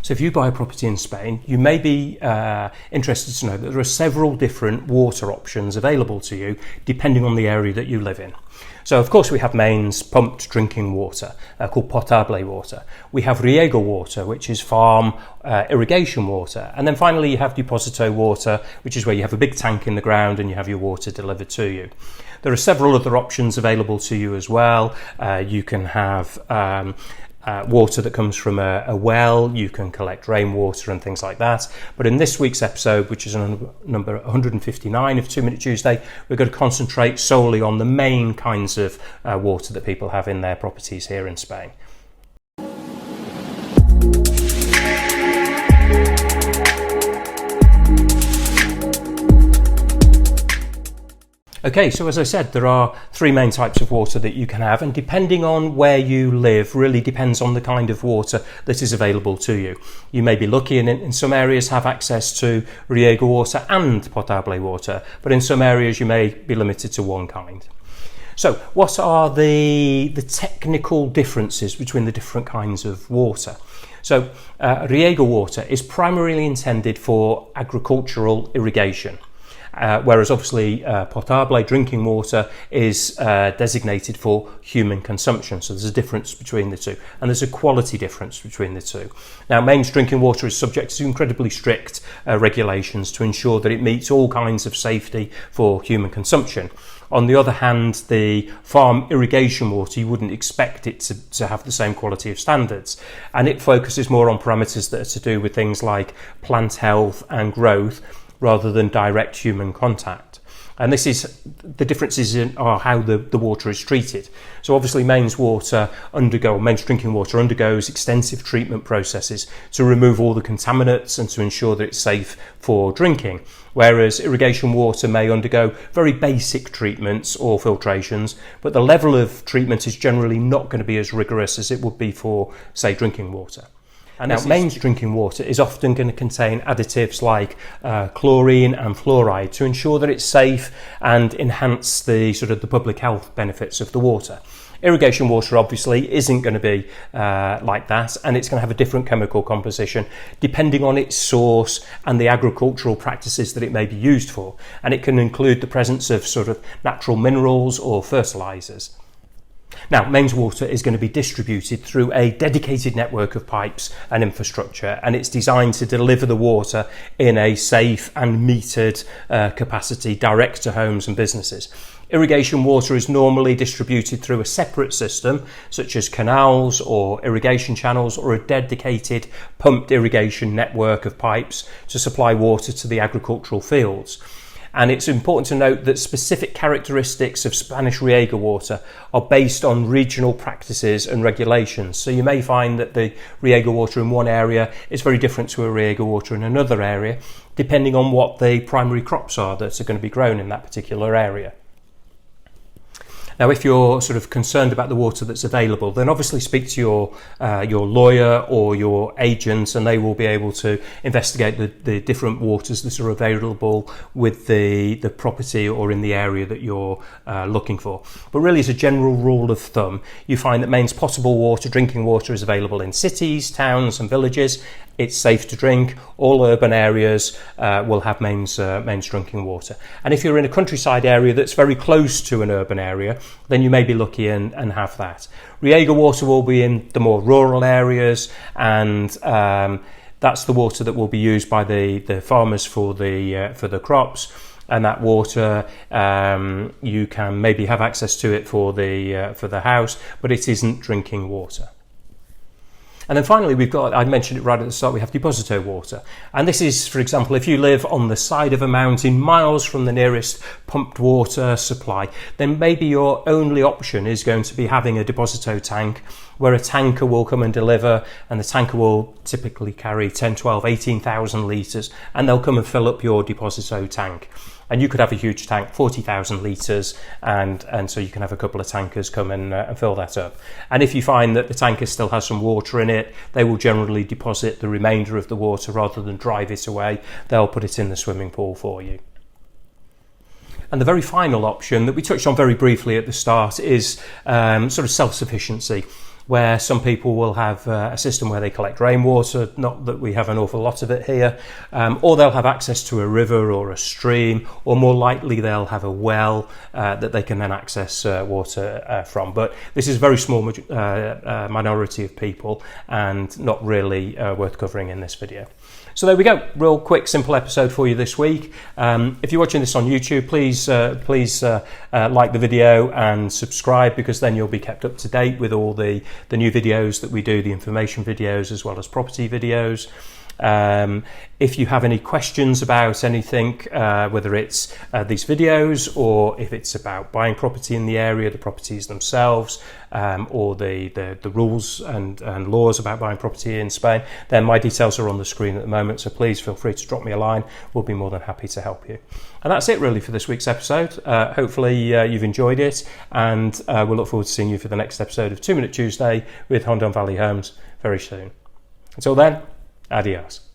So if you buy a property in Spain, you may be interested to know that there are several different water options available to you depending on the area that you live in. So of course we have mains pumped drinking water called Potable water. We have Reigo water, which is farm irrigation water. And then finally you have Deposito water, which is where you have a big tank in the ground and you have your water delivered to you. There are several other options available to you as well. You can have water that comes from a well, you can collect rainwater and things like that. But in this week's episode, which is number 159 of 2 Minute Tuesday, we're going to concentrate solely on the main kinds of water that people have in their properties here in Spain. Okay, so as I said, there are three main types of water that you can have, and depending on where you live really depends on the kind of water that is available to you. You may be lucky and in some areas have access to Reigo water and Potable water, but in some areas you may be limited to one kind. So what are the technical differences between the different kinds of water? So Reigo water is primarily intended for agricultural irrigation. Whereas obviously Potable drinking water is designated for human consumption. So there's a difference between the two, and there's a quality difference between the two. Now, mains drinking water is subject to incredibly strict regulations to ensure that it meets all kinds of safety for human consumption. On the other hand, the farm irrigation water, you wouldn't expect it to have the same quality of standards. And it focuses more on parameters that are to do with things like plant health and growth, rather than direct human contact. And this is the differences in how the water is treated. So obviously mains drinking water undergoes extensive treatment processes to remove all the contaminants and to ensure that it's safe for drinking. Whereas irrigation water may undergo very basic treatments or filtrations, but the level of treatment is generally not going to be as rigorous as it would be for, say, drinking water. And now, mains drinking water is often going to contain additives like chlorine and fluoride to ensure that it's safe and enhance the public health benefits of the water. Irrigation water obviously isn't going to be like that, and it's going to have a different chemical composition depending on its source and the agricultural practices that it may be used for. And it can include the presence of natural minerals or fertilizers. Now, mains water is going to be distributed through a dedicated network of pipes and infrastructure, and it's designed to deliver the water in a safe and metered capacity direct to homes and businesses. Irrigation water is normally distributed through a separate system, such as canals or irrigation channels, or a dedicated pumped irrigation network of pipes to supply water to the agricultural fields. And it's important to note that specific characteristics of Spanish Reigo water are based on regional practices and regulations. So you may find that the Reigo water in one area is very different to a Reigo water in another area, depending on what the primary crops are that are going to be grown in that particular area. Now, if you're concerned about the water that's available, then obviously speak to your lawyer or your agent, and they will be able to investigate the different waters that are available with the property or in the area that you're looking for. But really, as a general rule of thumb, you find that mains potable water, drinking water, is available in cities, towns and villages. It's safe to drink. All urban areas will have mains drinking water. And if you're in a countryside area that's very close to an urban area, then you may be lucky and have that. Reigo water will be in the more rural areas, and that's the water that will be used by the farmers for the crops. And that water, you can maybe have access to it for the house, but it isn't drinking water. And then finally, I mentioned it right at the start, we have Deposito water. And this is, for example, if you live on the side of a mountain, miles from the nearest pumped water supply, then maybe your only option is going to be having a Deposito tank, where a tanker will come and deliver, and the tanker will typically carry 10, 12, 18,000 litres, and they'll come and fill up your Deposito tank. And you could have a huge tank, 40,000 litres, and so you can have a couple of tankers come and fill that up. And if you find that the tanker still has some water in it, they will generally deposit the remainder of the water rather than drive it away. They'll put it in the swimming pool for you. And the very final option that we touched on very briefly at the start is self-sufficiency. where some people will have a system where they collect rainwater, not that we have an awful lot of it here, or they'll have access to a river or a stream, or more likely they'll have a well that they can then access water from. But this is a very small minority of people and not really worth covering in this video. So there we go, real quick, simple episode for you this week. If you're watching this on YouTube, please like the video and subscribe, because then you'll be kept up to date with all the new videos that we do, the information videos as well as property videos. If you have any questions about anything, whether it's these videos or if it's about buying property in the area, the properties themselves, or the rules and laws about buying property in Spain, then my details are on the screen at the moment, so please feel free to drop me a line. We'll be more than happy to help you. And that's it really for this week's episode. Hopefully you've enjoyed it, and we'll look forward to seeing you for the next episode of 2 Minute Tuesday with Honda Valley Homes very soon. Until then, adios.